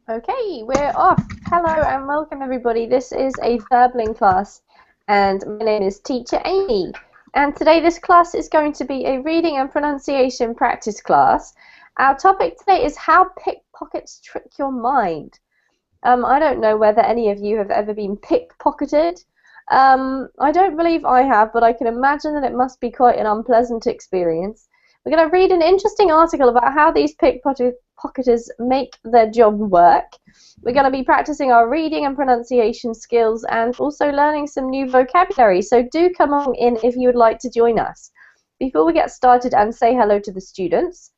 Okay, we're off. Hello and welcome everybody. This is a verbling class and my name is Teacher Amy. And today this class is going to be a reading and pronunciation practice class. Our topic today is how pickpockets trick your mind. I don't know whether any of you have ever been pickpocketed. I don't believe I have, but I can imagine that it must be quite an unpleasant experience. We're going to read an interesting article about how these pickpocketers make their job work. We're going to be practicing our reading and pronunciation skills and also learning some new vocabulary, so do come on in if you would like to join us. Before we get started and say hello to the students,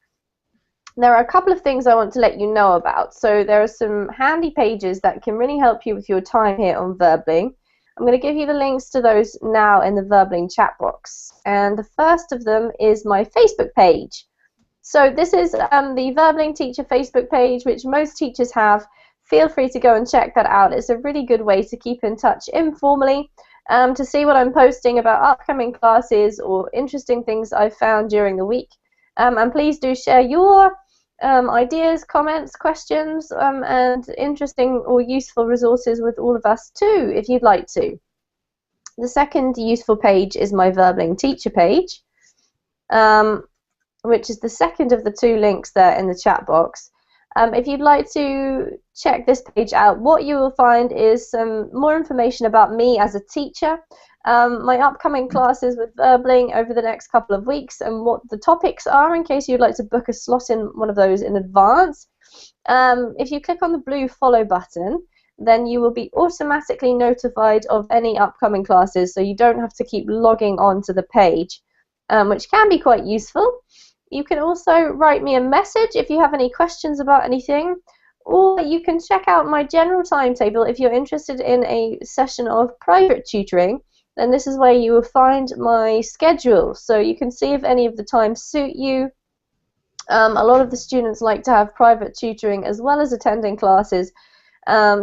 there are a couple of things I want to let you know about. So there are some handy pages that can really help you with your time here on Verbling. I'm going to give you the links to those now in the Verbling chat box. And the first of them is my Facebook page. So this is the Verbling Teacher Facebook page, which most teachers have. Feel free to go and check that out. It's a really good way to keep in touch informally, to see what I'm posting about upcoming classes or interesting things I've found during the week. And please do share your ideas, comments, questions, and interesting or useful resources with all of us too, if you'd like to. The second useful page is my Verbling Teacher page, which is the second of the two links there in the chat box. If you'd like to check this page out, what you will find is some more information about me as a teacher, my upcoming classes with Verbling over the next couple of weeks, and what the topics are in case you'd like to book a slot in one of those in advance. If you click on the blue follow button, then you will be automatically notified of any upcoming classes, so you don't have to keep logging on to the page, which can be quite useful. You can also write me a message if you have any questions about anything, or you can check out my general timetable if you're interested in a session of private tutoring. Then this is where you will find my schedule, so you can see if any of the times suit you. A lot of the students like to have private tutoring as well as attending classes,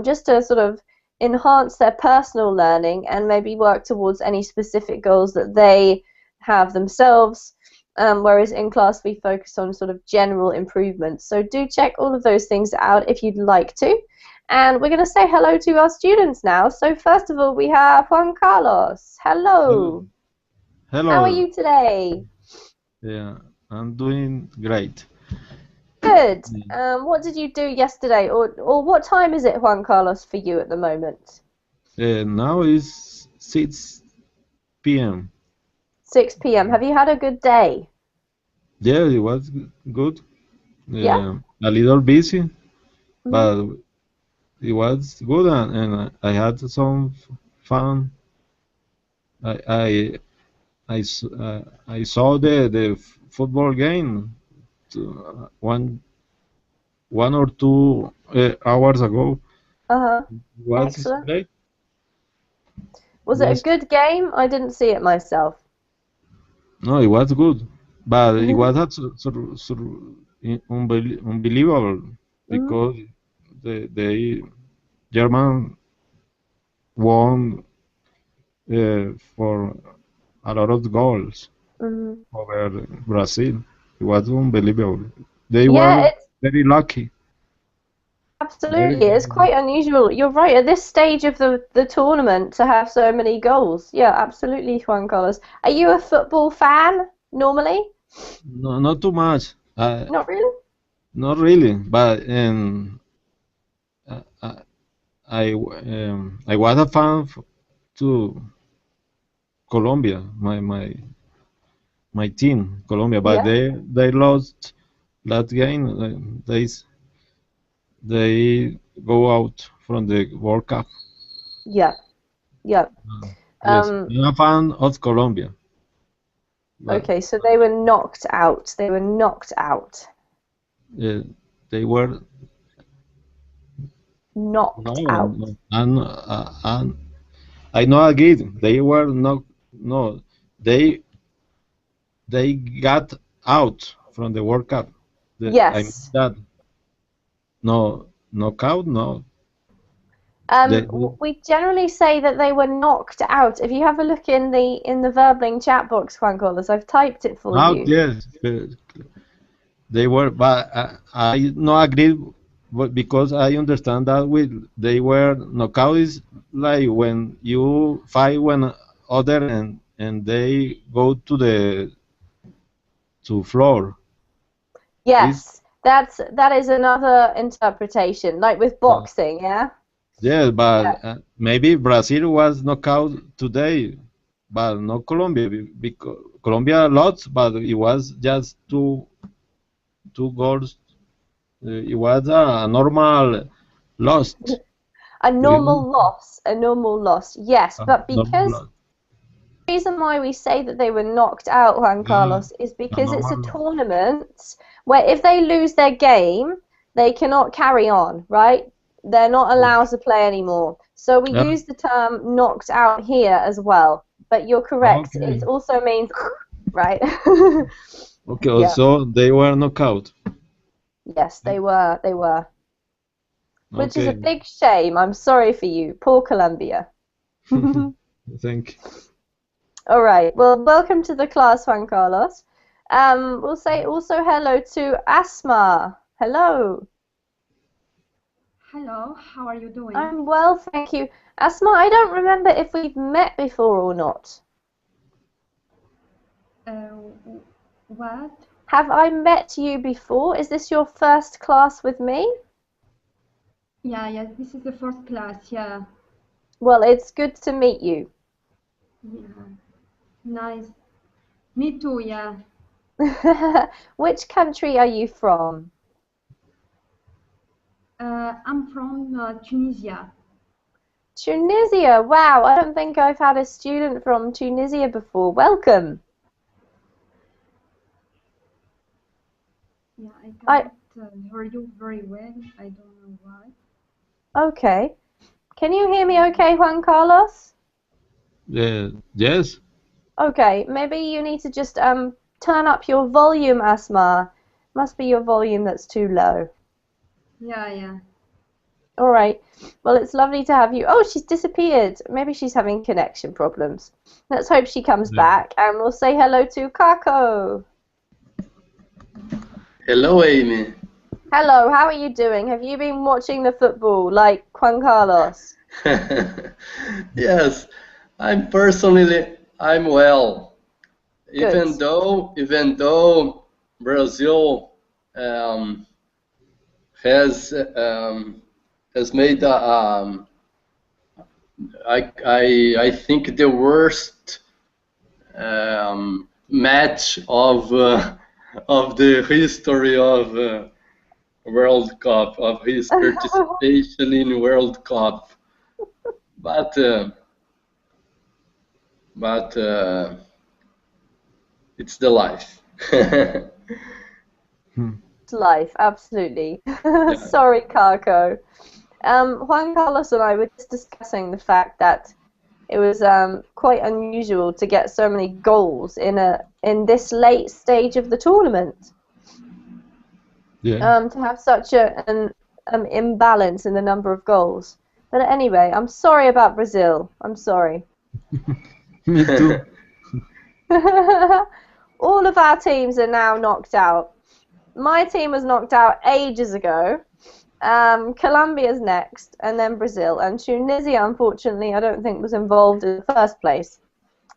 just to sort of enhance their personal learning and maybe work towards any specific goals that they have themselves, whereas in class we focus on sort of general improvements. So do check all of those things out if you'd like to. And we're going to say hello to our students now. So first of all, we have Juan Carlos. Hello. How are Hello. you today? Yeah, I'm doing great. Good. What did you do yesterday? Or what time is it, Juan Carlos, for you at the moment? Now is 6 p.m. 6 p.m. Have you had a good day? Yeah, it was good. Yeah? A little busy, Hmm. but it was good, and I had some fun. I I I saw the football game one or two hours ago. Uh-huh. It was Excellent. great. Was it a Yes. good game? I didn't see it myself. No, it was good, but it Hmm. was unbelievable Hmm. because the German won for a lot of goals Hmm. over Brazil. It was unbelievable. They Yeah, were it's very lucky. Very, absolutely. It's very quite lucky. unusual. You're right, at this stage of the tournament to have so many goals. Yeah, absolutely, Juan Carlos. Are you a football fan normally? No, not too much. Not really? Not really, but uh, I was a fan to Colombia. My team, Colombia, but Yeah. they lost that game. They go out from the World Cup. Yeah. Yeah. Yes, Um, I'm a fan of Colombia, but okay, so they were knocked out. They were knocked out. uh, they were Knocked out. no, and I know again they were not no they got out from the World Cup. I mean Yes. that no knockout no We generally say that they were knocked out. If you have a look in the Verbling chat box, Juan Carlos, I've typed it for out you. yes they were, but I no agree but because I understand that they were knockout is like when you fight when other and they go to the to floor. Is Yes, that is another interpretation, like with boxing, yeah? yes, Yeah. but maybe Brazil was knockout today, but not Colombia because Colombia lost, but it was just two goals. It was a normal lost. A normal loss, yes, but Normal because loss. the reason why we say that they were knocked out, Juan Yeah, Carlos, is a because it's a normal loss. tournament where if they lose their game, they cannot carry on, right? They're not allowed to play anymore. So we Yeah. use the term knocked out here as well. But you're correct. It Okay. also means, right? Okay. Yeah. Also, they were knockout. Yes, they were. They were. Which is a Okay. big shame. I'm sorry for you. Poor Colombia. Thank All right. Well, welcome to the class, Juan Carlos. We'll say also hello to Asma. Hello. Hello, how are you doing? I'm well, thank you. Asma, I don't remember if we've met before or not. What? Have I met you before? Is this your first class with me? Yeah, this is the first class, yeah. Well, it's good to meet you. Yeah, nice. Me too, yeah. Which country are you from? I'm from Tunisia. Tunisia. Wow, I don't think I've had a student from Tunisia before. Welcome. Yeah, I I cannot hear you very well. I don't know why. Okay. Can you hear me okay, Juan Carlos? yes. Okay, maybe you need to just turn up your volume, Asma. Must be your volume that's too low. Yeah. All right. Well, it's lovely to have you. Oh, she's disappeared. Maybe she's having connection problems. Let's hope she comes back, and we'll say hello to Kako. Hello, Amy. Hello, how are you doing? Have you been watching the football like Juan Carlos? Yes, I'm well. Good. Even though Brazil um, has made I think the worst match of the history of World Cup, of his participation in World Cup. But but it's the life. It's life, absolutely. Yeah. Sorry, Kako. Juan Carlos and I were just discussing the fact that it was quite unusual to get so many goals in this late stage of the tournament. Yeah. To have such an imbalance in the number of goals. But anyway, I'm sorry about Brazil. I'm sorry. Me too. All of our teams are now knocked out. My team was knocked out ages ago. Colombia's next, and then Brazil. And Tunisia, unfortunately, I don't think was involved in the first place.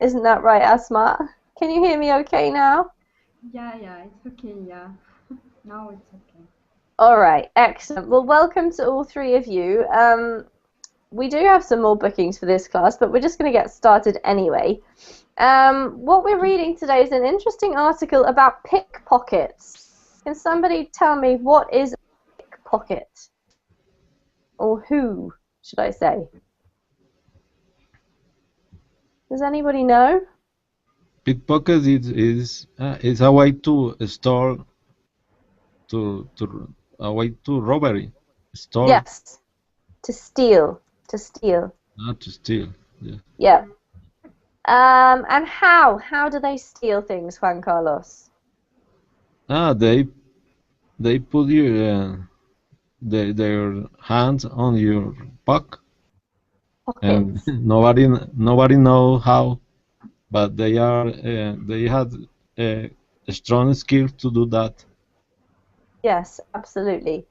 Isn't that right, Asma? Can you hear me okay now? Yeah, it's okay, yeah. Now it's okay. All right, excellent. Well, welcome to all three of you. We do have some more bookings for this class, but we're just going to get started anyway. What we're reading today is an interesting article about pickpockets. Can somebody tell me what is a pickpocket? Or who, should I say? Does anybody know? Pickpocket is a way to store to a way to robbery. Store, Yes, to steal. To steal. not to steal. Yeah. Yeah. And how? How do they steal things, Juan Carlos? Ah, they put their hands on your pocket, and Pockets. nobody know how, but they had a strong skill to do that. Yes, absolutely.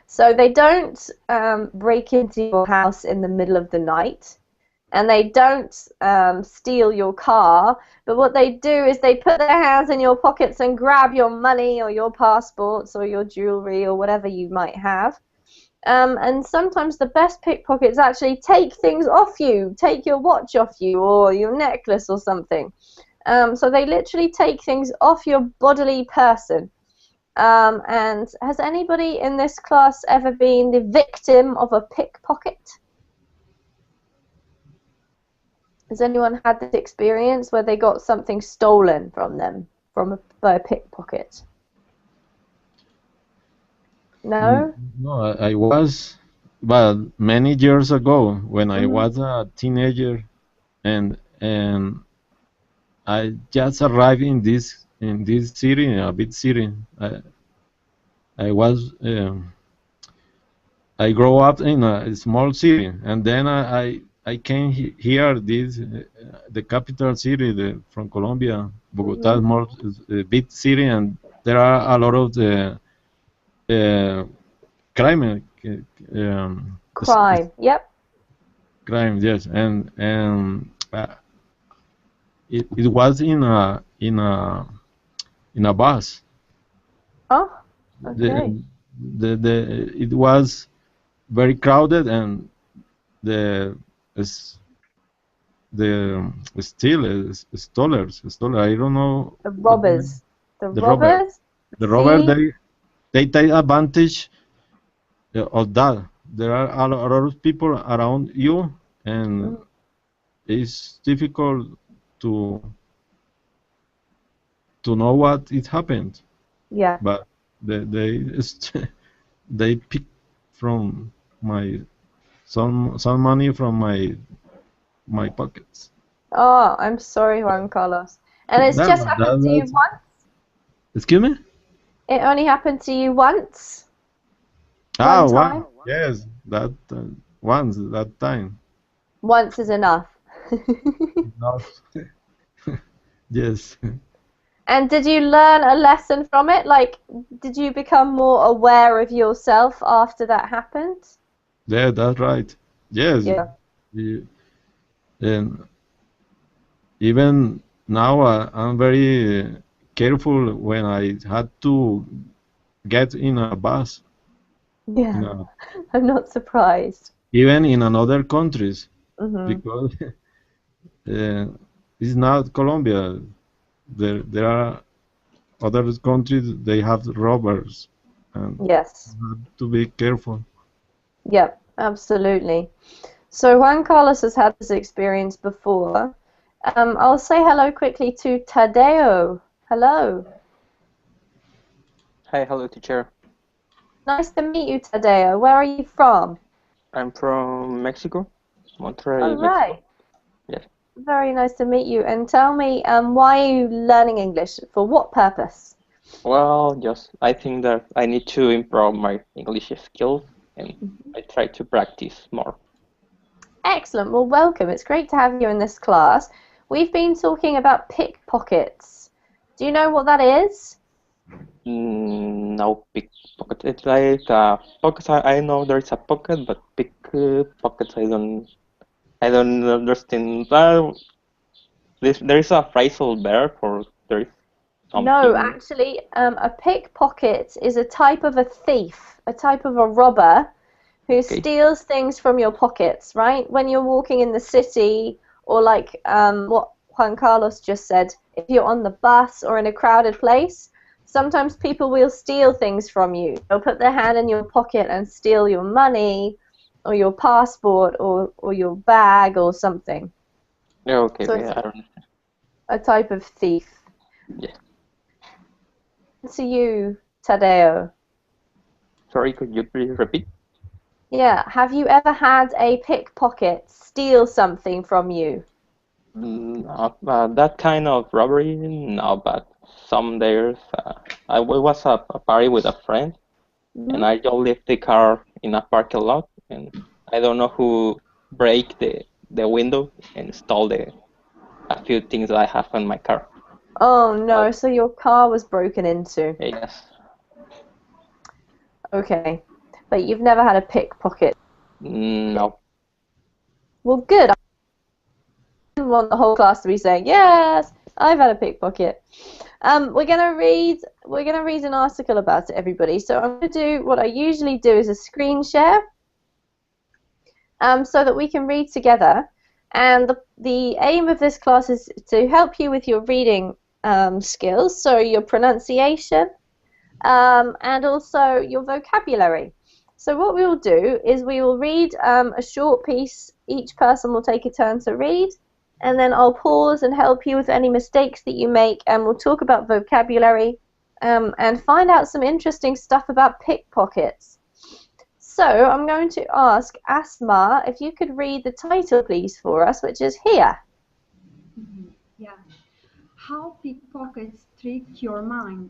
So they don't break into your house in the middle of the night, and they don't steal your car, but what they do is they put their hands in your pockets and grab your money or your passports or your jewelry or whatever you might have. And sometimes the best pickpockets actually take things off you, take your watch off you or your necklace or something. So they literally take things off your bodily person. And has anybody in this class ever been the victim of a pickpocket? Has anyone had this experience where they got something stolen from them by a pickpocket? No? No, I was, but many years ago when I was a teenager, and I just arrived in this city, a big city. I was I grew up in a small city, and then I came here, the capital city from Colombia, Bogota, is more a big city, and there are a lot of the crime, Crime. Yep. crime, yes, and it was in a bus. Oh, okay. It was very crowded, and the the stoller, I don't know. The robbers. The The robber. robbers? The robber, See? they take advantage of that. There are a lot of people around you, and it's difficult to know what it happened. Yeah. But they pick from some money from my pockets. Oh, I'm sorry, Juan Carlos. And it's just happened to you once? Excuse me? It only happened to you once? One time? yes, that once that time. Once is enough. Enough. Yes. And did you learn a lesson from it? Like, did you become more aware of yourself after that happened? Yeah, that's right. Yes. Yeah. And even now, I'm very careful when I had to get in a bus. Yeah. I'm not surprised. Even in another countries, Mm-hmm. because it's not Colombia. There are other countries, they have robbers, and Yes. you have to be careful. Yep, absolutely. So Juan Carlos has had this experience before. I'll say hello quickly to Tadeo. Hello. Hi, hello teacher. Nice to meet you, Tadeo. Where are you from? I'm from Mexico, Monterrey, All Mexico. right. Yes. Very nice to meet you. And tell me, why are you learning English? For what purpose? Well, just I think that I need to improve my English skills, and I try to practice more. Excellent. Well, welcome. It's great to have you in this class. We've been talking about pickpockets. Do you know what that is? No, pickpocket. It's like a pocket. I know there's a pocket, but pickpockets I don't understand. There is a phrasal verb, or there is something. No, actually, a pickpocket is a type of a thief, a type of a robber who steals things from your pockets, right? When you're walking in the city, or like what Juan Carlos just said, if you're on the bus or in a crowded place, sometimes people will steal things from you. They'll put their hand in your pocket and steal your money, or your passport, or your bag, or something. Okay, So I it's don't understand. a type of thief. Yeah. To you, Tadeo. Sorry, could you please repeat? Yeah, have you ever had a pickpocket steal something from you? That kind of robbery, no, but some days I was at a party with a friend, and I just left the car in a parking lot, and I don't know who break the window and stole a few things that I have in my car. Oh no, so your car was broken into. Yes. Okay. But you've never had a pickpocket. No. Well, good. I didn't want the whole class to be saying, yes, I've had a pickpocket. We're gonna read an article about it, everybody. So I'm gonna do what I usually do is a screen share, so that we can read together. And the aim of this class is to help you with your reading skills, so your pronunciation, and also your vocabulary. So what we will do is we will read a short piece. Each person will take a turn to read, and then I'll pause and help you with any mistakes that you make, and we'll talk about vocabulary and find out some interesting stuff about pickpockets. So I'm going to ask Asma if you could read the title, please, for us, which is here. Yeah. How pickpockets trick your mind.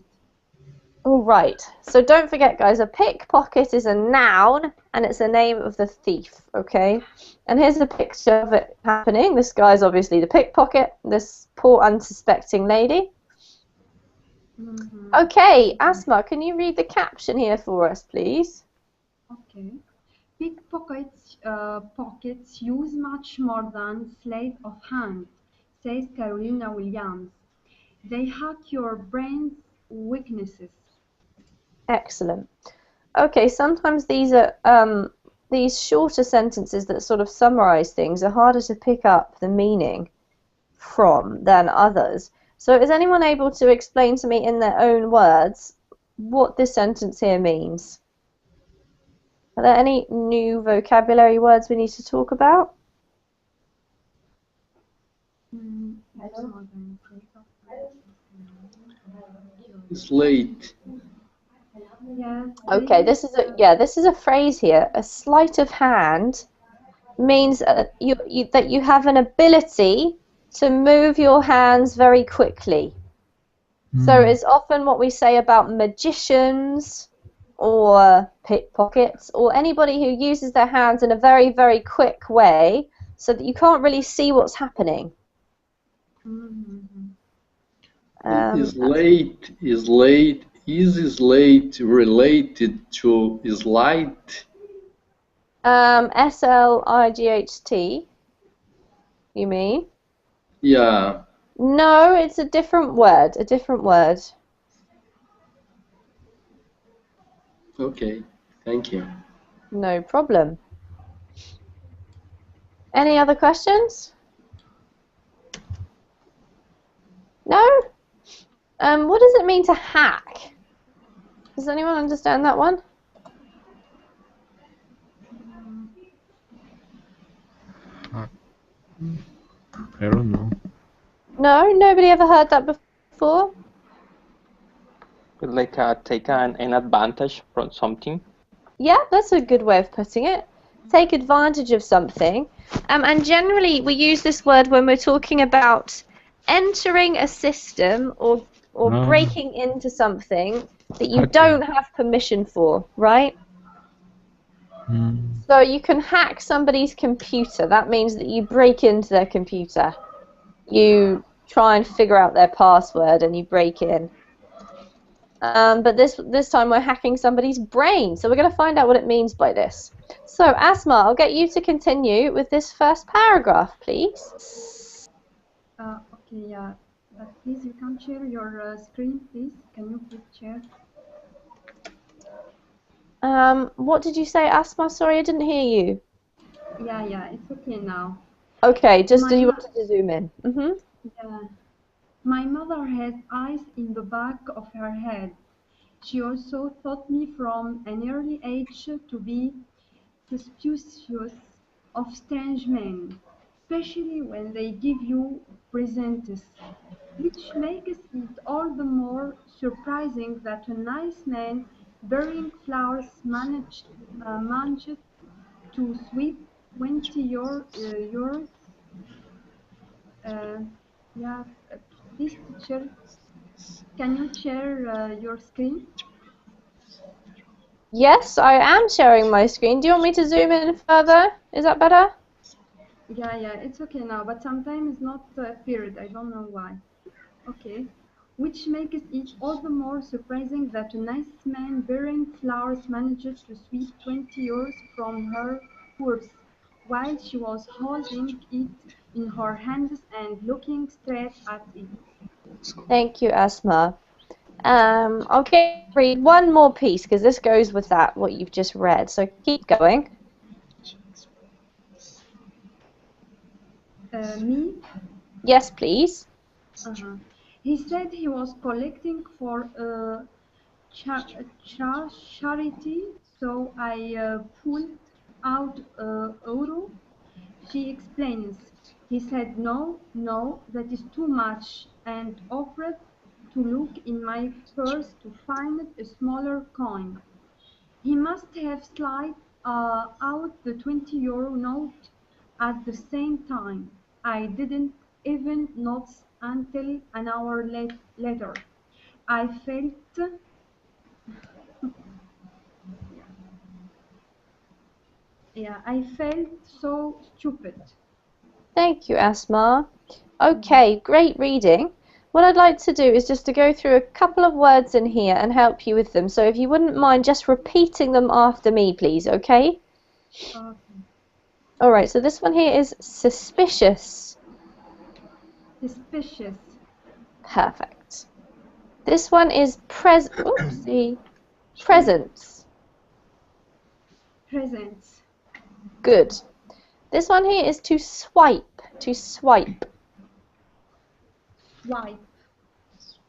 All right. So don't forget, guys, a pickpocket is a noun, and it's the name of the thief, okay? And here's a picture of it happening. This guy's obviously the pickpocket, this poor unsuspecting lady. Okay, Asma, can you read the caption here for us, please? Okay. Pickpockets pockets use much more than sleight of hand, says Carolina Williams. They hack your brain's weaknesses. Excellent. Okay, sometimes these are these shorter sentences that sort of summarize things are harder to pick up the meaning from than others. So is anyone able to explain to me in their own words what this sentence here means? Are there any new vocabulary words we need to talk about? It's late. Yeah. Okay, this is a phrase here. A sleight of hand means that you have an ability to move your hands very quickly. So it's often what we say about magicians or pickpockets or anybody who uses their hands in a very, very quick way so that you can't really see what's happening. Is late related to slight? S-L-I-G-H-T, you mean? Yeah. No, it's a different word, Okay. Thank you. No problem. Any other questions? No? What does it mean to hack? Does anyone understand that one? I don't know. No? Nobody ever heard that before? Like take an advantage from something. Yeah, that's a good way of putting it. Take advantage of something. And generally we use this word when we're talking about entering a system or breaking into something that you don't have permission for, right? So you can hack somebody's computer. That means that you break into their computer. You try and figure out their password and you break in. But this time we're hacking somebody's brain. So we're going to find out what it means by this. So Asma, I'll get you to continue with this first paragraph, please. Okay, yeah. But please, you can share your screen, please. Can you please share? What did you say, Asma? Sorry, I didn't hear you. Yeah, it's okay now. Okay, just do you want to zoom in? Yeah. My mother has eyes in the back of her head. She also taught me from an early age to be suspicious of strange men, especially when they give you presents, which makes it all the more surprising that a nice man bearing flowers managed to sweep 20 euros. Yeah, please, teacher, can you share your screen? Yes, I am sharing my screen. Do you want me to zoom in further? Is that better? Yeah, it's okay now, but sometimes it's not appeared. I don't know why. Okay. which makes it all the more surprising that a nice man bearing flowers managed to sweep 20 euros from her purse while she was holding it in her hands and looking straight at it. Thank you, Asma. I'll read one more piece because this goes with that, what you've just read. So keep going. Me? Yes, please. He said he was collecting for a charity, so I pulled out euro. She explains. He said, no, no, that is too much, and offered to look in my purse to find a smaller coin. He must have slid out the 20 euro note at the same time. I didn't even notice until an hour later. I felt I felt so stupid. Thank you, Asma. Okay, great reading. What I'd like to do is just to go through a couple of words in here and help you with them. So if you wouldn't mind just repeating them after me, please, okay? Okay. All right, so this one here is suspicious. Suspicious. Perfect. This one is presents. Presents. Good. This one here is to swipe. To swipe. Swipe.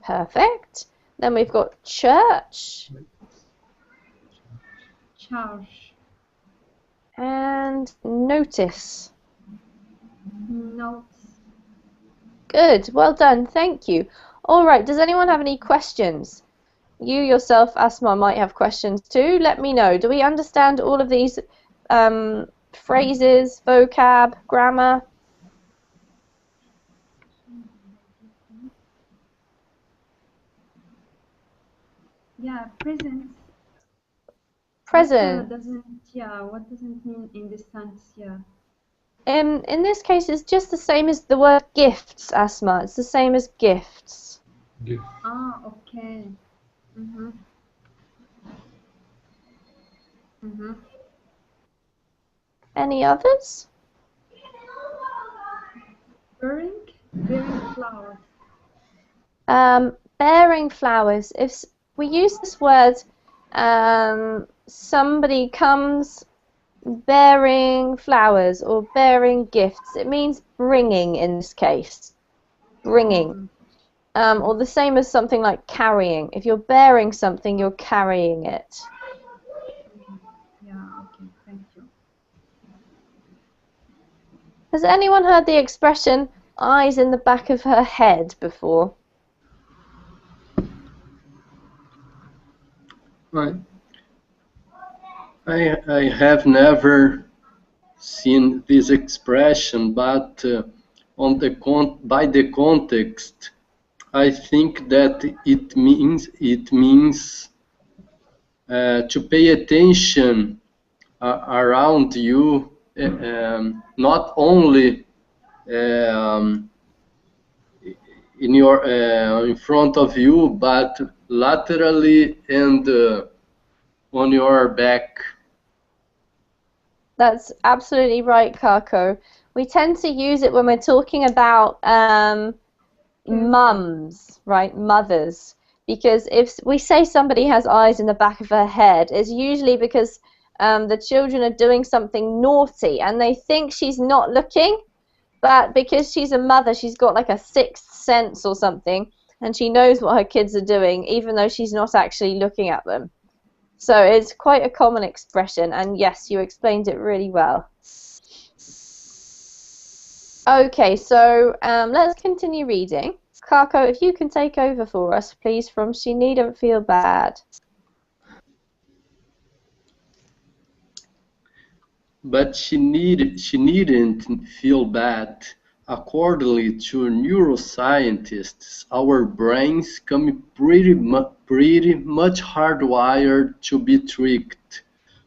Perfect. Then we've got church. Charge. And notice. Notes. Good. Well done. Thank you. All right. Does anyone have any questions? You yourself, Asma, might have questions too. Let me know. Do we understand all of these phrases, vocab, grammar? Yeah, presents. Present. What does it mean in this sense? Yeah. In this case, it's just the same as the word gifts, Asma. It's the same as gifts. Ah, okay. Mhm. Mhm. Any others? Bearing flowers. Bearing flowers. If we use this word, somebody comes bearing flowers or bearing gifts. It means bringing in this case. Bringing. Or the same as something like carrying. If you're bearing something, you're carrying it. Yeah, okay, thank you. Has anyone heard the expression eyes in the back of her head before? I have never seen this expression, but by the context, I think that it means to pay attention around you, not only in front of you, but laterally and on your back. That's absolutely right, Kako. We tend to use it when we're talking about mums, right? Mothers. Because if we say somebody has eyes in the back of her head, it's usually because the children are doing something naughty and they think she's not looking, but because she's a mother, she's got like a sixth sense or something, and she knows what her kids are doing, even though she's not actually looking at them. So it's quite a common expression, and yes, you explained it really well. Okay, so let's continue reading. Kako, if you can take over for us, please, from She Needn't Feel Bad. But she needn't feel bad. According to neuroscientists, our brains come pretty much hardwired to be tricked,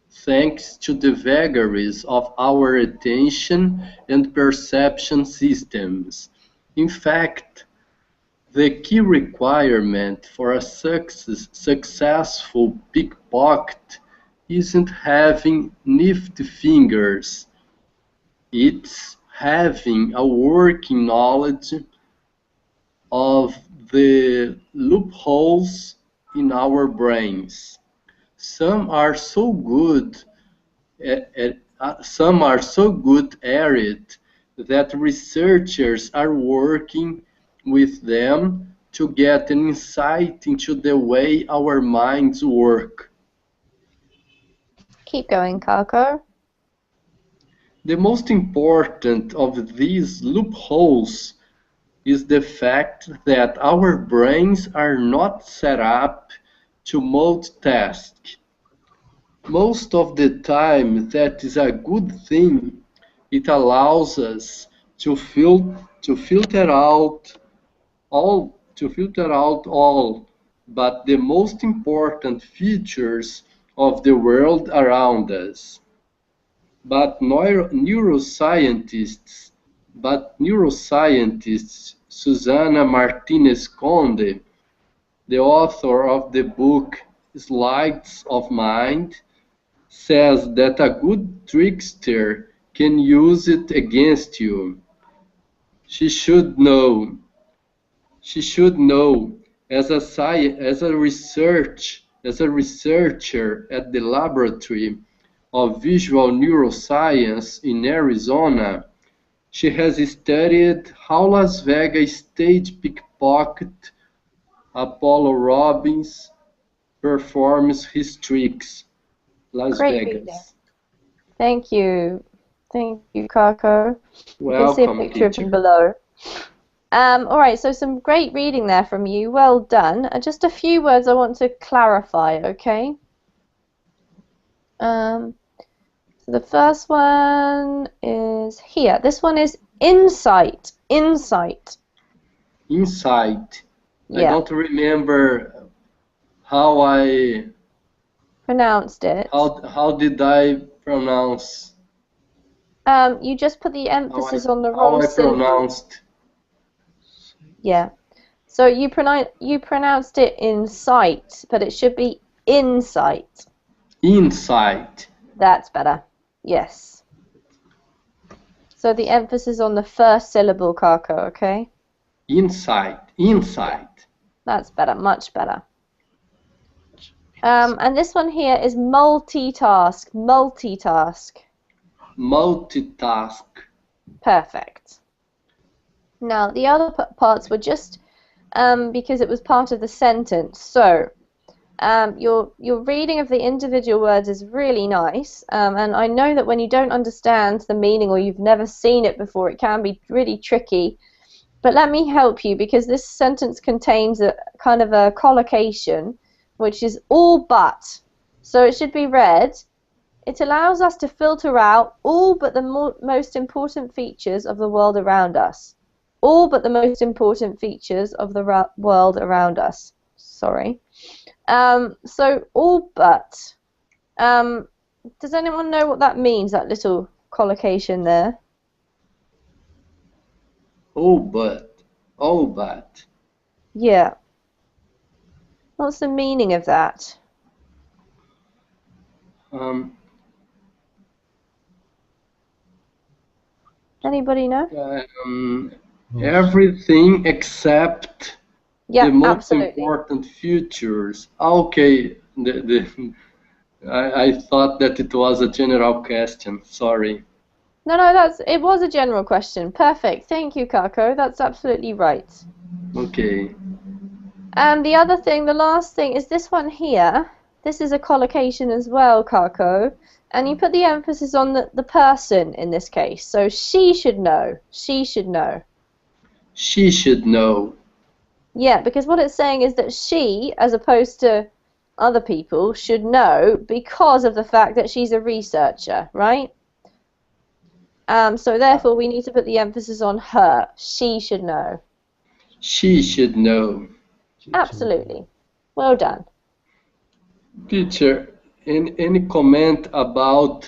thanks to the vagaries of our attention and perception systems. In fact, The key requirement for a successful pickpocket isn't having nifty fingers, it's having a working knowledge of the loopholes in our brains. Some are so good some are so good at it that researchers are working with them to get an insight into the way our minds work. Keep going, Kako. The most important of these loopholes is the fact that our brains are not set up to multitask. Most of the time, that is a good thing. It allows us to filter out all, but the most important features of the world around us. But neuroscientists Susana Martinez Conde, the author of the book Sleights of Mind, says that a good trickster can use it against you. She should know as a researcher at the Laboratory of Visual Neuroscience in Arizona. She has studied how Las Vegas stage pickpocket Apollo Robbins performs his tricks. Las Great Vegas. reading. Thank you, Kako. You can see a Welcome, picture of teacher. him below. All right, so some great reading there from you. Well done. Just a few words I want to clarify, okay? So the first one is here. This one is insight. Insight. Insight. I Yeah. don't remember how I Pronounced it. how did I pronounce You just put the emphasis on the how wrong I syllable. pronounced Yeah. So you pronounced it insight, but it should be insight. insight. That's better. Yes. So the emphasis on the first syllable, Kako, okay? Insight. That's better, much better. And this one here is multitask. Multitask. Perfect. Now, the other parts were just because it was part of the sentence. So, your reading of the individual words is really nice, and I know that when you don't understand the meaning or you've never seen it before, it can be really tricky. But let me help you, because this sentence contains a kind of a collocation, which is all but. So it should be read, it allows us to filter out all but the most important features of the world around us. All but the most important features of the world around us. Sorry. So all but. Does anyone know what that means, that little collocation there? All but. Yeah. What's the meaning of that? Anybody know? Everything except Yeah, the most absolutely. important features. Okay, I thought that it was a general question. Sorry. No, it was a general question. Perfect. Thank you, Kako. That's absolutely right. Okay. And the other thing, the last thing, is this one here. This is a collocation as well, Kako. And you put the emphasis on the person in this case. So she should know. She should know. She should know. Yeah, because what it's saying is that she, as opposed to other people, should know because of the fact that she's a researcher, right? So therefore we need to put the emphasis on her. She should know. She should know. Absolutely. Well done. Teacher, any comment about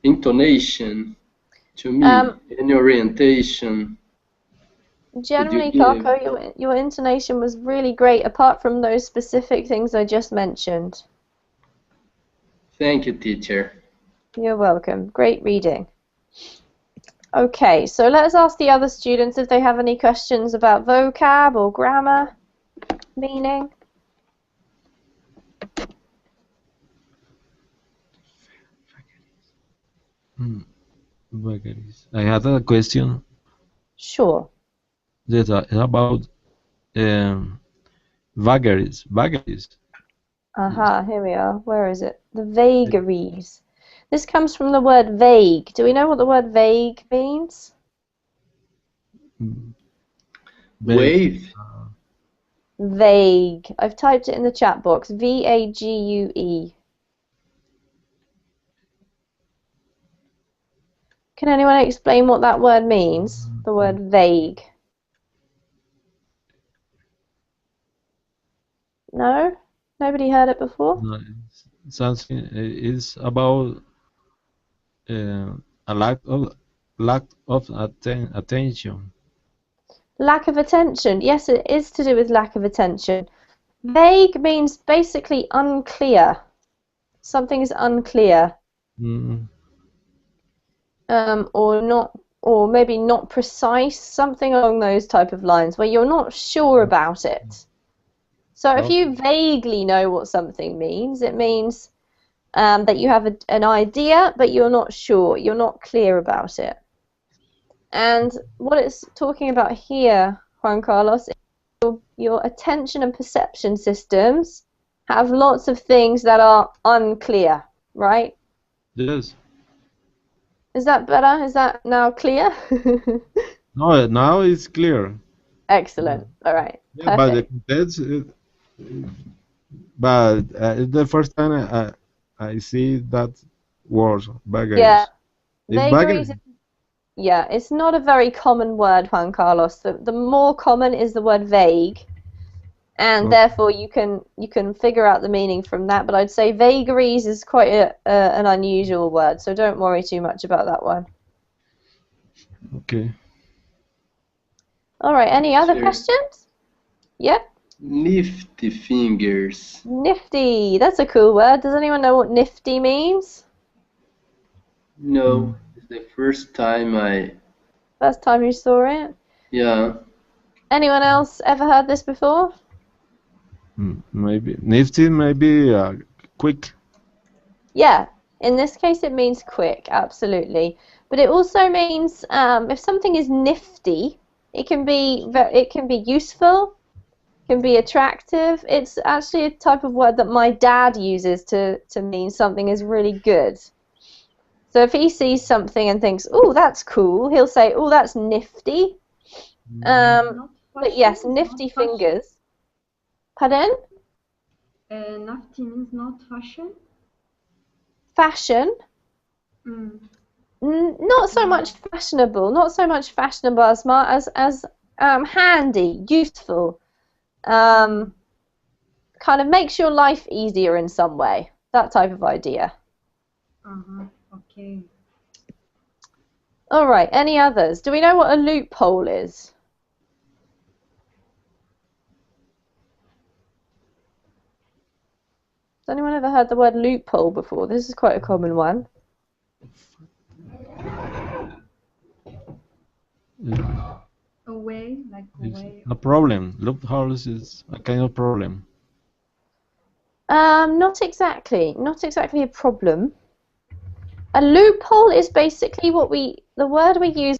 intonation to me, any orientation could you Generally, give? Kako, your intonation was really great, apart from those specific things I just mentioned. Thank you, teacher. You're welcome. Great reading. Okay, so let's ask the other students if they have any questions about vocab or grammar, meaning. Vagaries. I had a question. Sure. That about vagaries. Vagaries. Aha, here we are. Where is it? The vagaries. This comes from the word vague. Do we know what the word vague means? Wave. Vague. I've typed it in the chat box. V-A-G-U-E. Can anyone explain what that word means? The word vague. No? Nobody heard it before? No, something is about a lack of attention. Lack of attention. Yes, it is to do with lack of attention. Vague means basically unclear. Something is unclear. Or not, or maybe not precise, something along those type of lines where you're not sure about it. So if you vaguely know what something means, it means that you have an idea, but you're not sure, you're not clear about it. And what it's talking about here, Juan Carlos, is your attention and perception systems have lots of things that are unclear, right? Yes. Is that better? Is that now clear? No, now it's clear. Excellent. All right. Yeah, but the context, it's the first time I see that word, vagaries. Yeah. Vagaries. Yeah, it's not a very common word, Juan Carlos. The more common is the word vague, and therefore you can figure out the meaning from that. But I'd say vagaries is quite an unusual word, so don't worry too much about that one. Okay. All right. Any other questions? Yep. Nifty fingers. Nifty. That's a cool word. Does anyone know what nifty means? No, it's the first time First time you saw it? Yeah. Anyone else ever heard this before? Maybe nifty, maybe quick. Yeah, in this case it means quick, absolutely. But it also means if something is nifty, it can be useful, can be attractive. It's actually a type of word that my dad uses to mean something is really good. So if he sees something and thinks, "Oh, that's cool," he'll say, "Oh, that's nifty." But yes, nifty fingers. Pardon? Nifty means not fashion. Fashion? Not so much fashionable. Not so much fashionable as handy, useful. Kind of makes your life easier in some way. That type of idea. Okay. All right. Any others? Do we know what a loophole is? Has anyone ever heard the word loophole before? This is quite a common one. A way, like a way. A problem. Loopholes is a kind of problem. Not exactly. Not exactly a problem. A loophole is basically the word we use.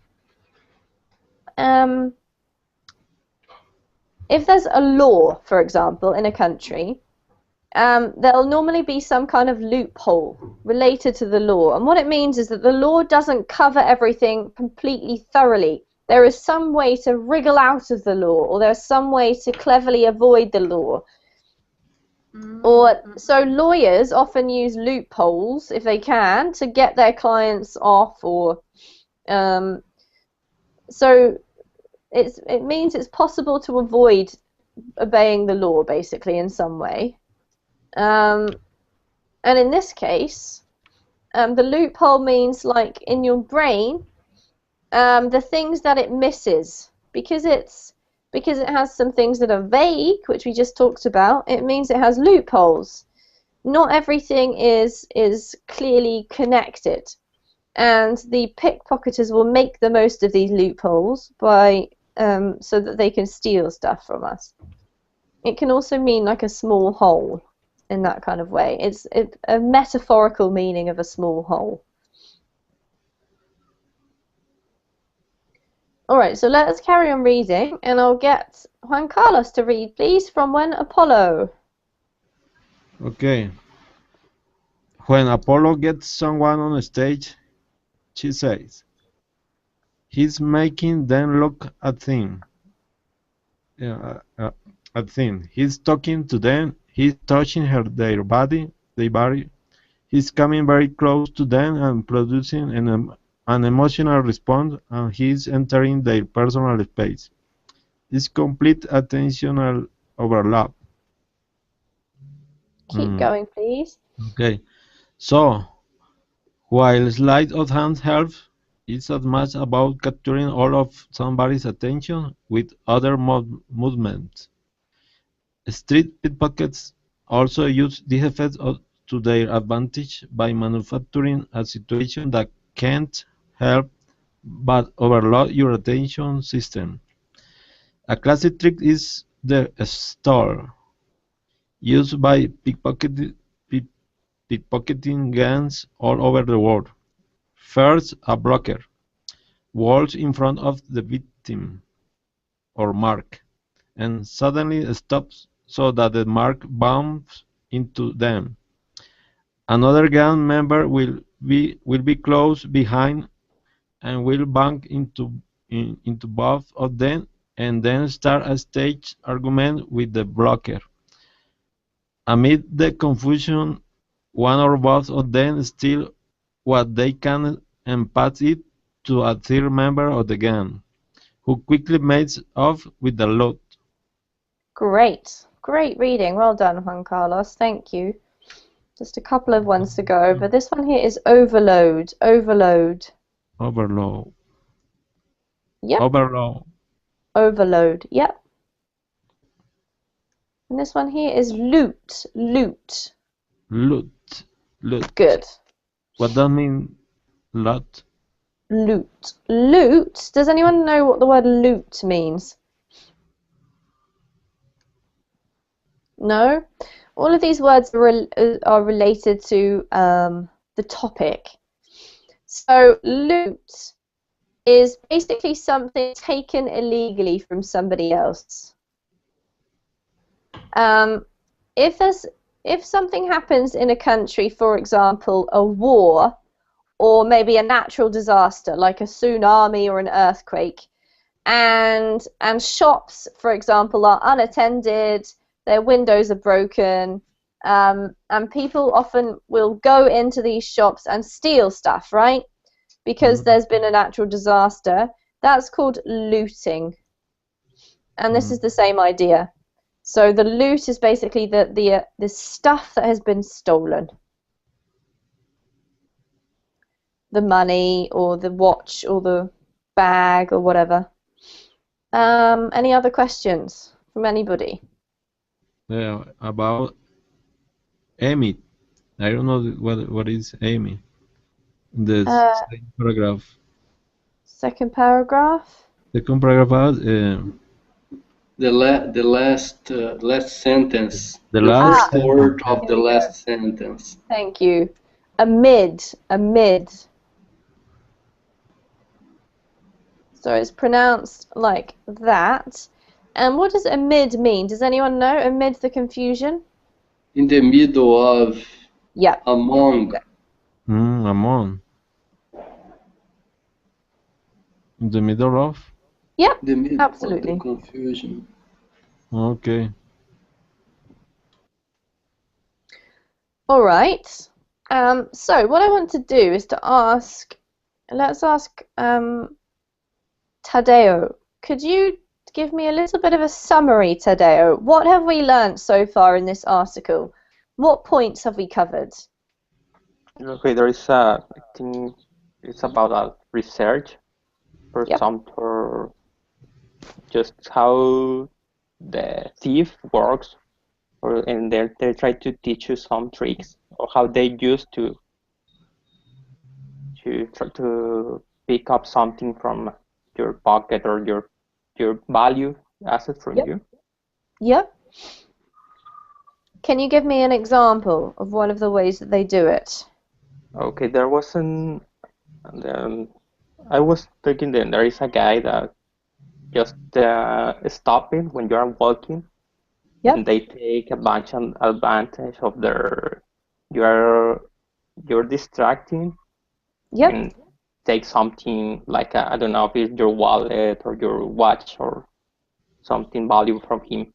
If there's a law, for example, in a country, there'll normally be some kind of loophole related to the law. And what it means is that the law doesn't cover everything completely thoroughly. There is some way to wriggle out of the law, or there's some way to cleverly avoid the law. So lawyers often use loopholes, if they can, to get their clients off, or so it means it's possible to avoid obeying the law, basically, in some way. And in this case, the loophole means, like, in your brain, the things that it misses, because it has some things that are vague, which we just talked about. It means it has loopholes. Not everything is clearly connected, and the pickpocketers will make the most of these loopholes by so that they can steal stuff from us. It can also mean like a small hole in that kind of way. It's a metaphorical meaning of a small hole. Alright, so let us carry on reading, and I'll get Juan Carlos to read, please, from When Apollo. Okay. When Apollo gets someone on stage, she says, he's making them look at things. At things. He's talking to them. He's touching their body. He's coming very close to them and producing an emotional response, and he's entering their personal space. It's complete attentional overlap. Keep going, please. Okay. So, while sleight of hand helps, it's as much about capturing all of somebody's attention with other movements. Street pickpockets also use this effect to their advantage by manufacturing a situation that can't help but overload your attention system. A classic trick is the stall, used by pickpocketing gangs all over the world. First, a blocker walks in front of the victim or mark, and suddenly stops so that the mark bumps into them. Another gang member will be close behind and will bump into both of them, and then start a staged argument with the blocker. Amid the confusion, one or both of them steal what they can and pass it to a third member of the gang, who quickly makes off with the loot. Great. Great reading. Well done, Juan Carlos. Thank you. Just a couple of ones to go over. This one here is overload. Overload. Overload. Yep. Overload. Overload. Yep. And this one here is loot. Loot. Loot. Loot. Good. What does mean, lot? Loot. Loot? Does anyone know what the word loot means? No? All of these words are related to the topic. So loot is basically something taken illegally from somebody else. If something happens in a country, for example, a war, or maybe a natural disaster like a tsunami or an earthquake, and shops, for example, are unattended, their windows are broken, and people often will go into these shops and steal stuff, right? Because there's been a natural disaster. That's called looting. And this is the same idea. So the loot is basically the stuff that has been stolen. The money or the watch or the bag or whatever. Any other questions from anybody? Yeah, about Amy. I don't know what is Amy. The second paragraph. Second paragraph. Second paragraph. The last sentence. The last first word sentence. of the last sentence. Thank you. Amid. Amid. So it's pronounced like that. And what does amid mean? Does anyone know? Amid the confusion? In the middle of. Yeah. Among. Among. In the middle of? Yep. The middle absolutely. of the confusion. Okay. All right. So what I want to do is to ask. Let's ask Tadeo. Could you give me a little bit of a summary, Tadeo? What have we learned so far in this article? What points have we covered? Okay, there is I think it's about research. example, just how the thief works, and they try to teach you some tricks or how they used to try to pick up something from your pocket or your value asset from you. Yep. Can you give me an example of one of the ways that they do it? Okay, there was I was thinking that there is a guy that just stopping when you are walking, and they take a bunch of advantage of you're distracting, and take something like I don't know if it's your wallet or your watch or something valuable from him.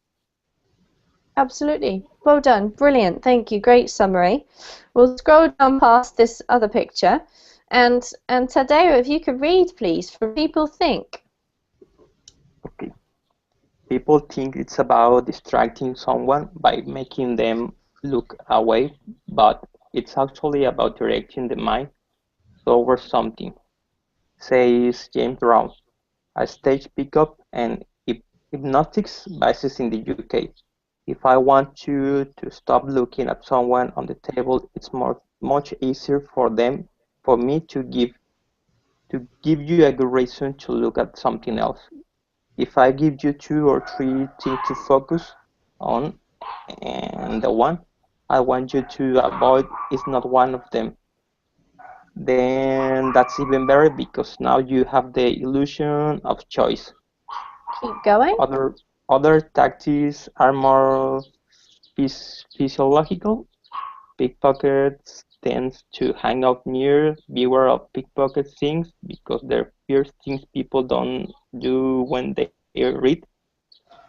Absolutely. Well done. Brilliant. Thank you. Great summary. We'll scroll down past this other picture. And Tadeo, if you could read, please, from People Think. Okay. People think it's about distracting someone by making them look away, but it's actually about directing the mind towards something, says James Brown, a stage pickup and hypnotics basis in the UK. If I want you to stop looking at someone on the table, it's much easier for me to give you a good reason to look at something else. If I give you 2 or 3 things to focus on, and the one I want you to avoid is not one of them, then that's even better because now you have the illusion of choice. Keep going. Other tactics are more physiological. Pickpockets tend to hang out near beware of pickpocket things because they're first things people don't do when they read.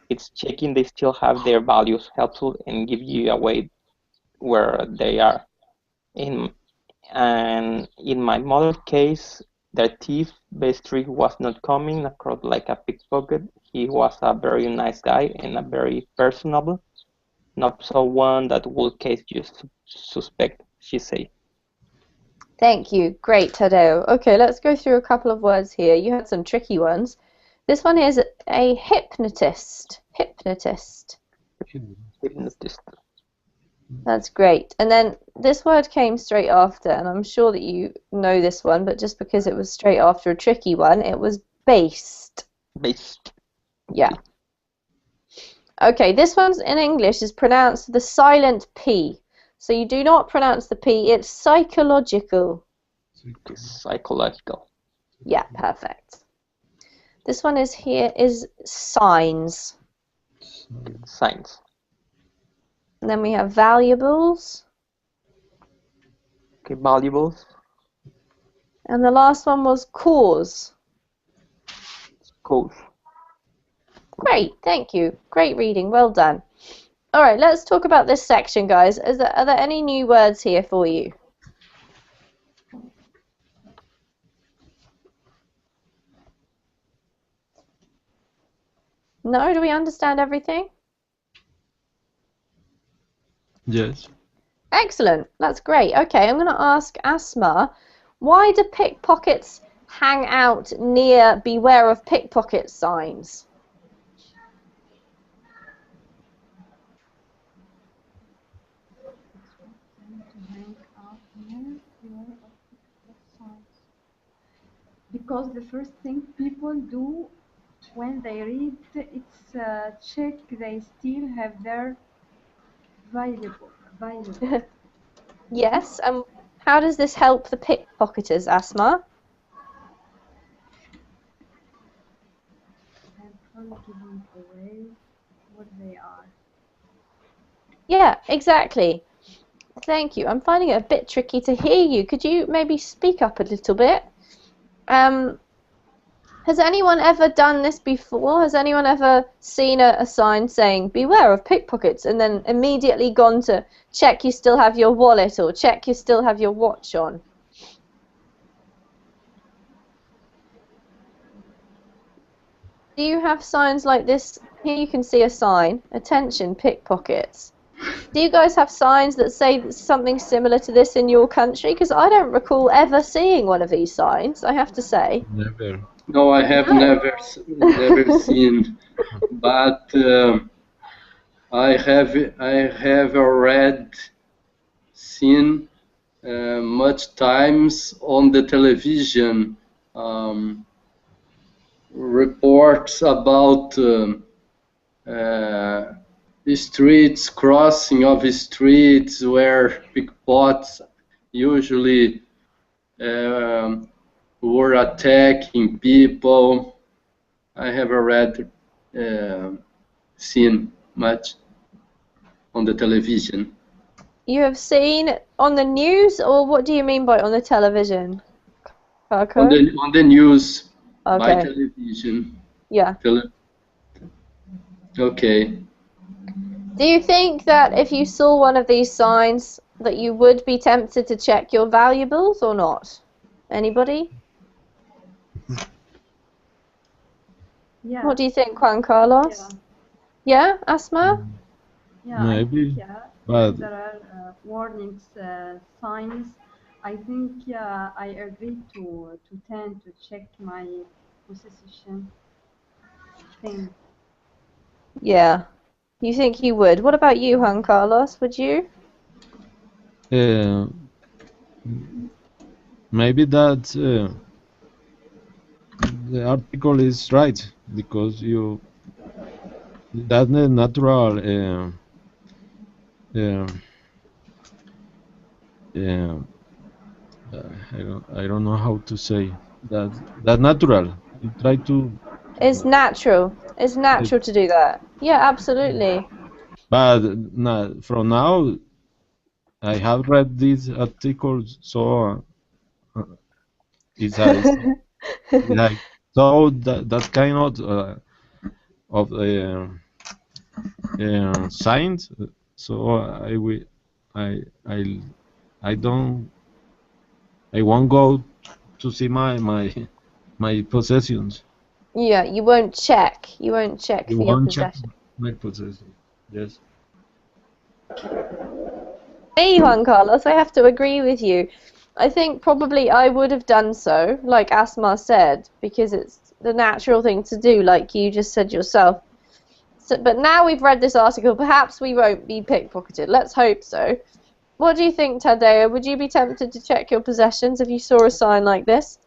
It's checking they still have their values helpful and give you away where they are. In my mother's case, the thief basically was not coming across like a pickpocket. He was a very nice guy and a very personable, not someone that will case you suspect, she said. Thank you. Great, Tadeo. Okay, let's go through a couple of words here. You had some tricky ones. This one is a hypnotist. Hypnotist. That's great. And then this word came straight after, and I'm sure that you know this one, but just because it was straight after a tricky one, it was based. Based. Yeah. Okay, this one's in English is pronounced the silent P. So you do not pronounce the P, it's psychological. Psychological. Yeah, perfect. This one is signs. Signs. And then we have valuables. Okay, valuables. And the last one was cause. Cause. Great, thank you. Great reading, well done. All right, let's talk about this section, guys. Are there any new words here for you? No? Do we understand everything? Yes. Excellent. That's great. Okay, I'm going to ask Asma, why do pickpockets hang out near beware of pickpocket signs? Because the first thing people do when they read it's check they still have their valuable. Yes, and how does this help the pickpocketers, Asma? And probably giving away what they are. Yeah, exactly. Thank you. I'm finding it a bit tricky to hear you. Could you maybe speak up a little bit? Has anyone ever done this before? Has anyone ever seen a sign saying beware of pickpockets and then immediately gone to check you still have your wallet or check you still have your watch on? Do you have signs like this? Here you can see a sign, attention pickpockets. Do you guys have signs that say something similar to this in your country? Because I don't recall ever seeing one of these signs, I have to say. Never. No, I have never seen, but I have already seen much times on the television reports about uh, streets, crossing of streets where pickpockets usually were attacking people. I have already seen much on the television. You have seen on the news, or what do you mean by on the television? Coco? On the news by Okay. television. Yeah. Okay. Do you think that if you saw one of these signs that you would be tempted to check your valuables or not? Anybody? Yeah. What do you think, Juan Carlos? Yeah, Asma? Yeah, Maybe, I think but if there are warnings, signs, I think I agree to tend to check my possession thing. Yeah. You think you would. What about you, Juan Carlos? Would you? uh, maybe that the article is right because that's the natural uh, uh, I don't know how to say that natural. You try to, It's natural. It's natural to do that. Yeah, absolutely. but from now I have read these articles, so it's like so that kind of signs. So I I I don't I won't go to see my possessions. Yeah, you won't check. You won't check You for your won't check possession. my possessions. Yes. Me, Juan Carlos, I have to agree with you. I think probably I would have done so, like Asma said, because it's the natural thing to do, like you just said yourself. So, but now we've read this article, perhaps we won't be pickpocketed. Let's hope so. What do you think, Tadeo? Would you be tempted to check your possessions if you saw a sign like this?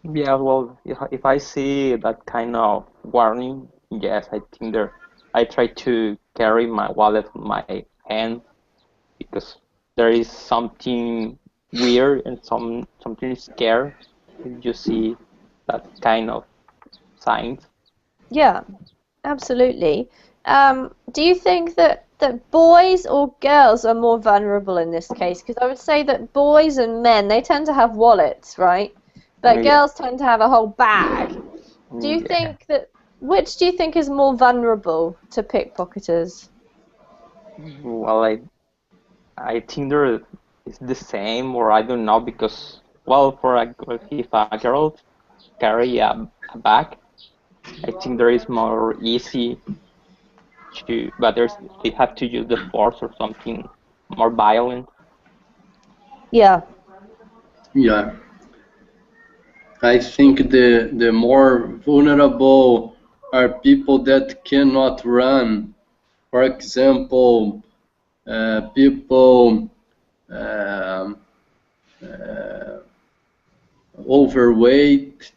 Yeah, well, if I see that kind of warning, yes, I think I try to carry my wallet in my hand because there is something weird and something scary if you see that kind of signs. Yeah, absolutely. Do you think that boys or girls are more vulnerable in this case? Because I would say that boys and men, they tend to have wallets, right? But Yeah, girls tend to have a whole bag. Do you yeah. think which do you think is more vulnerable to pickpocketers? Well, I think there is the same, or I don't know, because well, if a girl carry a bag, I think there is more easy but they have to use the force or something more violent. Yeah. Yeah. I think the more vulnerable are people that cannot run. For example, people um, uh, overweight,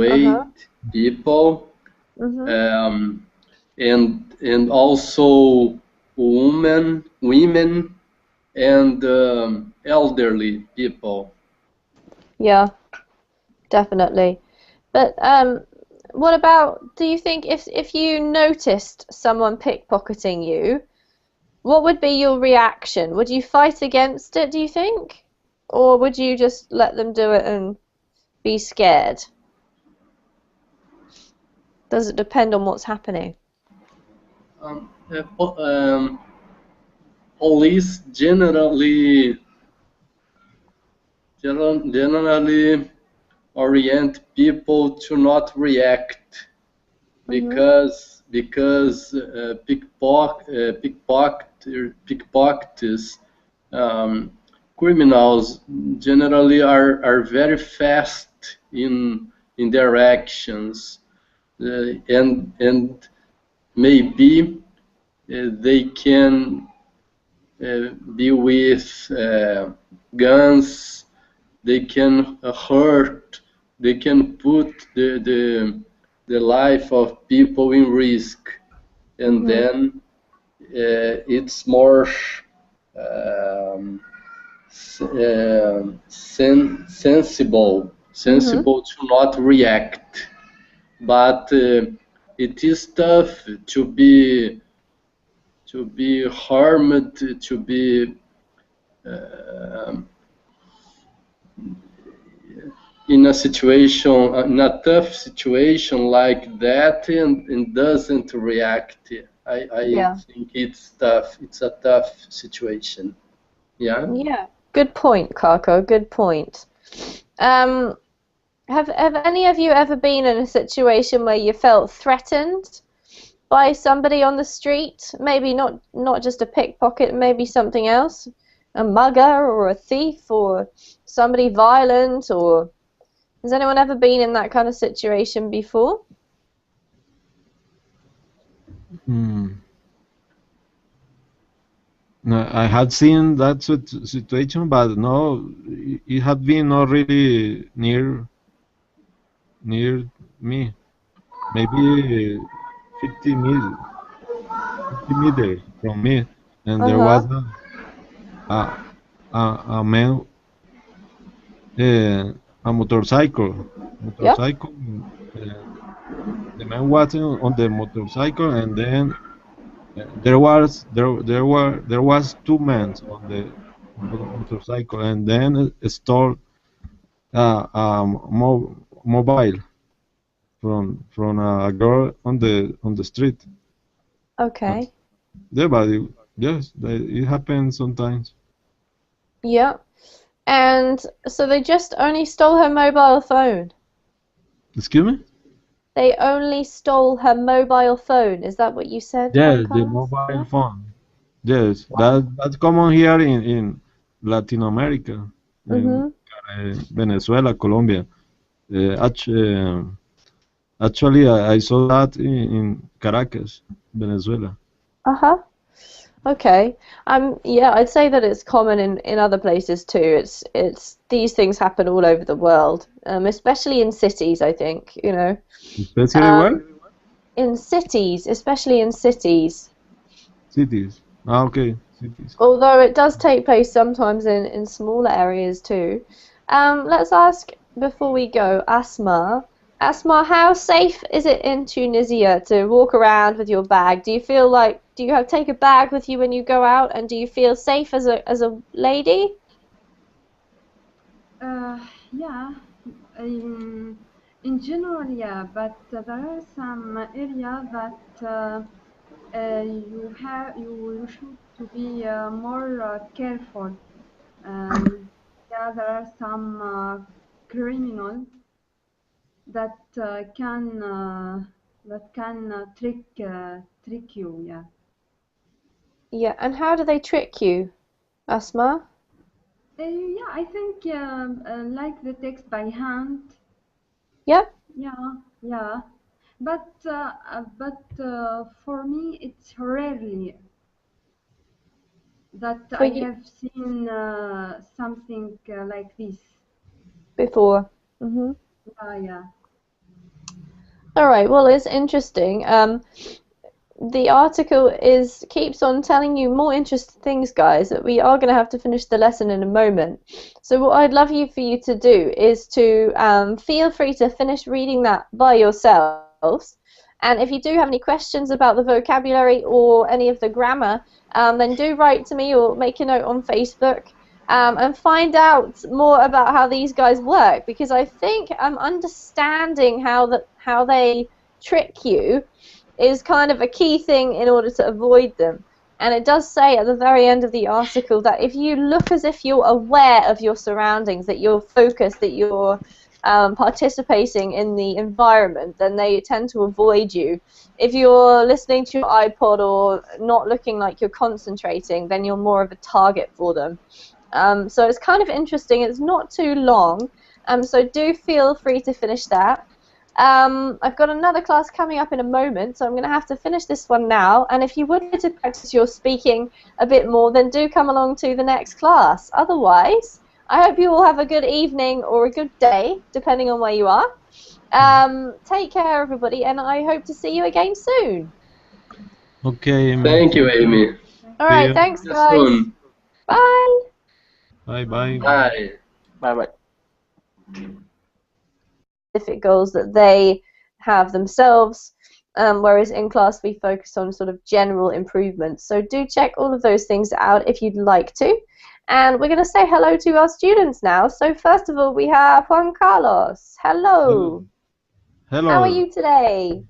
Uh-huh. people, Mhm. um, and also women, and elderly people. Yeah, definitely. But what about, do you think if you noticed someone pickpocketing you, what would be your reaction? Would you fight against it, do you think? Or would you just let them do it and be scared? Does it depend on what's happening? Police generally orient people to not react Mhm. because pickpockets, um, criminals generally are very fast in their actions, and maybe they can be with guns. They can hurt. They can put the life of people in risk, and then it's more um, sensible to not react. But it is tough to be harmed, to be in a situation, in a tough situation like that, and doesn't react. I think it's tough. It's a tough situation. Yeah. Yeah. Good point, Kako. Good point. Have any of you ever been in a situation where you felt threatened by somebody on the street? Maybe not just a pickpocket, maybe something else, a mugger or a thief or somebody violent, or has anyone ever been in that kind of situation before? No, I had seen that situation, but no, it had been not really near me. Maybe 50 meters, 50 meters from me, and there was a a man, a motorcycle. Yep. Uh, the man was on the motorcycle, and then there was two men on the motorcycle, and then stole mobile from a girl on the street. Okay. Yeah, but yes, it happens sometimes. Yeah. And so they just only stole her mobile phone. Excuse me? They only stole her mobile phone. Is that what you said, Juan Yes, the Carlos? mobile Yeah. phone. Yes, Wow. that's common here in Latin America, in Venezuela, Colombia. Actually, I saw that in Caracas, Venezuela. Uh-huh. Okay. Yeah, I'd say that it's common in other places too. It's these things happen all over the world, especially in cities, I think, you know. Especially where? In cities, especially in cities. Cities. Ah, okay, cities. Although it does take place sometimes in smaller areas too. Let's ask before we go, Asma. Asma, how safe is it in Tunisia to walk around with your bag? Do you have take a bag with you when you go out, and do you feel safe as a lady? Yeah, in general, yeah, but there are some areas that you should to be more careful. Yeah, there are some criminals that can trick you. Yeah. Yeah, and how do they trick you, Asma? Yeah, I think like the text by hand. Yep. Yeah, yeah. But for me, it's rarely that For I you have seen something like this. before. Mhm. Yeah, yeah. All right. Well, it's interesting. The article keeps on telling you more interesting things, guys, that we are going to have to finish the lesson in a moment. So what I'd love for you to do is to feel free to finish reading that by yourselves. And if you do have any questions about the vocabulary or any of the grammar, then do write to me or make a note on Facebook, and find out more about how these guys work, because I think I'm understanding how they trick you is kind of a key thing in order to avoid them. And it does say at the very end of the article that if you look as if you're aware of your surroundings, that you're focused, that you're participating in the environment, then they tend to avoid you. If you're listening to your iPod or not looking like you're concentrating, then you're more of a target for them. So it's kind of interesting. It's not too long. So do feel free to finish that. I've got another class coming up in a moment, so I'm going to have to finish this one now. And if you would like to practice your speaking a bit more, then do come along to the next class. Otherwise, I hope you all have a good evening or a good day, depending on where you are. Take care, everybody, and I hope to see you again soon. Okay, Amy. Thank you, Amy. All right, you. thanks, See you guys. soon. Bye. Bye. Bye. Bye-bye. Specific goals that they have themselves, whereas in class we focus on sort of general improvements. So do check all of those things out if you'd like to. And we're going to say hello to our students now. So first of all, we have Juan Carlos. Hello. Hello. How are you today?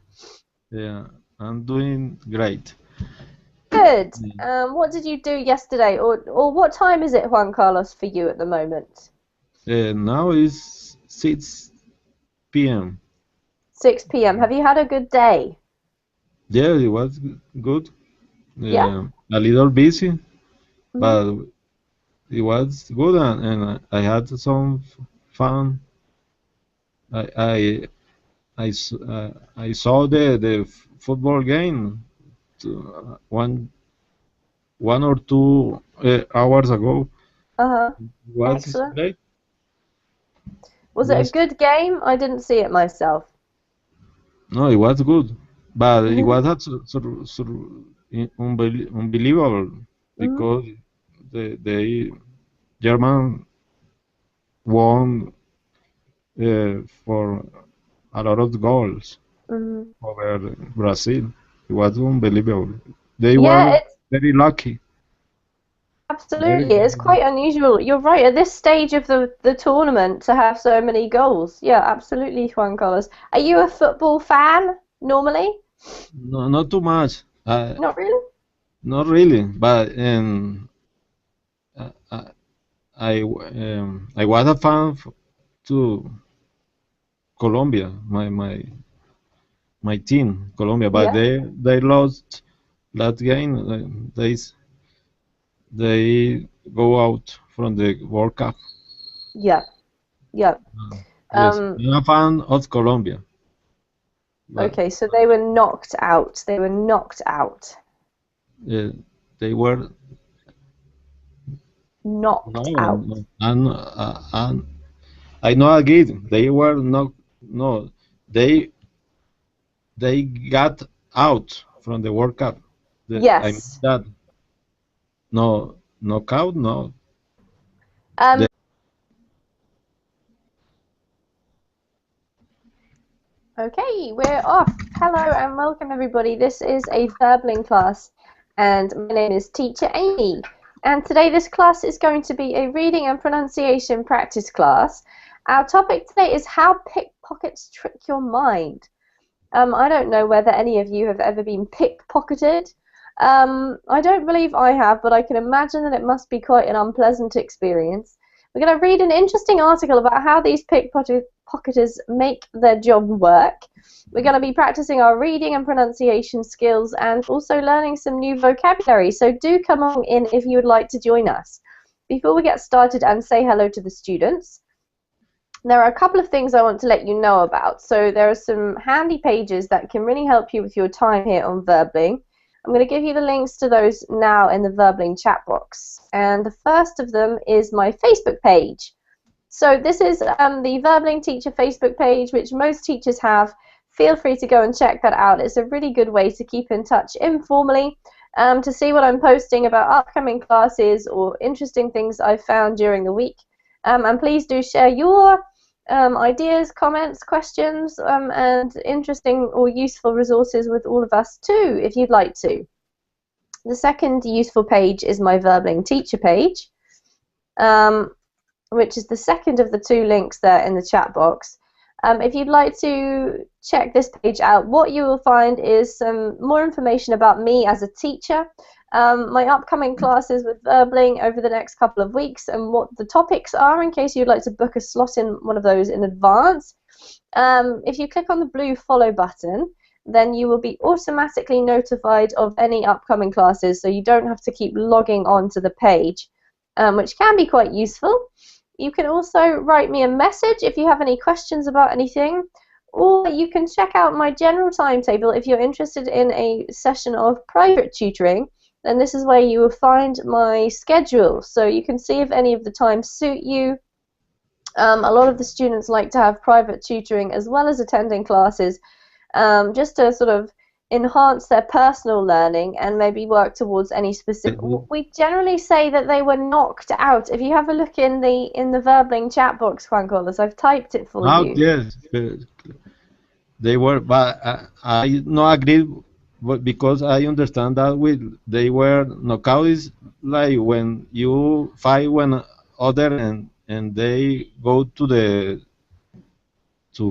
Yeah, I'm doing great. Good. What did you do yesterday, or what time is it, Juan Carlos, for you at the moment? Now is 6 p.m. 6 p.m. Have you had a good day? Yeah, it was good. Yeah. A little busy, Mhm. but it was good, and I had some fun. I saw the football game one or 2 hours ago. Was Excellent. great. Was it a Yes. good game? I didn't see it myself. No, it was good, but it was unbelievable because the German won for a lot of goals Mhm. over Brazil. It was unbelievable. They Yeah, were it's very lucky. absolutely. It's quite unusual. You're right. At this stage of the tournament to have so many goals. Yeah, absolutely, Juan Carlos. Are you a football fan normally? No, not too much. Not really? Not really, but uh, uh, I was a fan to Colombia, my team, Colombia, but Yeah. they lost that game. They go out from the World Cup. Yeah. Yeah. Yes, Um, I'm a fan of Colombia, but okay, so they were knocked out. They were knocked out. uh, they were Knocked out. no, and I know again they were not no they got out from the World Cup. I mean Yes. that no knockout no. Um, Okay, we're off. Hello and welcome everybody. This is a verbling class and my name is Teacher Amy. And today this class is going to be a reading and pronunciation practice class. Our topic today is how pickpockets trick your mind. I don't know whether any of you have ever been pickpocketed. I don't believe I have, but I can imagine that it must be quite an unpleasant experience. We're going to read an interesting article about how these pickpocketers make their job work. We're going to be practicing our reading and pronunciation skills and also learning some new vocabulary, so do come on in if you would like to join us. Before we get started and say hello to the students, there are a couple of things I want to let you know about. So there are some handy pages that can really help you with your time here on Verbling. I'm going to give you the links to those now in the Verbling chat box. And the first of them is my Facebook page. So this is the Verbling Teacher Facebook page, which most teachers have. Feel free to go and check that out. It's a really good way to keep in touch informally, to see what I'm posting about upcoming classes or interesting things I've found during the week. And please do share your ideas, comments, questions, and interesting or useful resources with all of us too, if you'd like to. The second useful page is my Verbling Teacher page, which is the second of the two links there in the chat box. If you'd like to check this page out, what you will find is some more information about me as a teacher, my upcoming classes with Verbling over the next couple of weeks, and what the topics are in case you'd like to book a slot in one of those in advance. If you click on the blue follow button, then you will be automatically notified of any upcoming classes, so you don't have to keep logging on to the page, which can be quite useful. You can also write me a message if you have any questions about anything, or you can check out my general timetable if you're interested in a session of private tutoring. Then this is where you will find my schedule, so you can see if any of the times suit you. A lot of the students like to have private tutoring as well as attending classes, just to sort of enhance their personal learning and maybe work towards any specific. We generally say that they were knocked out. If you have a look in the Verbling chat box, Juan Carlos, I've typed it for you. Yes, they were, but I no agree, because I understand that they were knockout is like when you fight when other and they go to the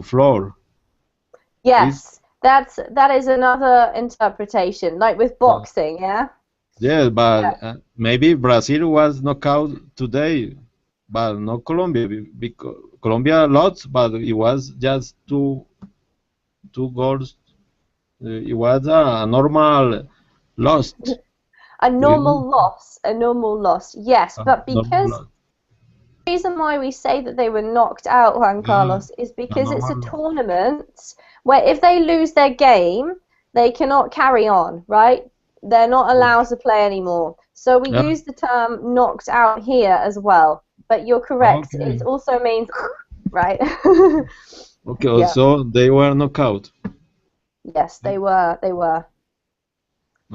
floor. Yes, that is another interpretation, like with boxing, yeah. Yes, but maybe Brazil was knockout today, but not Colombia, because Colombia lost, but it was just two goals. It was a normal loss. A normal loss, yes, but because the reason why we say that they were knocked out, Juan Carlos, is because it's a tournament where if they lose their game, they cannot carry on, right? They're not allowed to play anymore. So we use the term knocked out here as well. But you're correct. Okay. It also means, right? Okay, so they were knocked out. Yes, they were.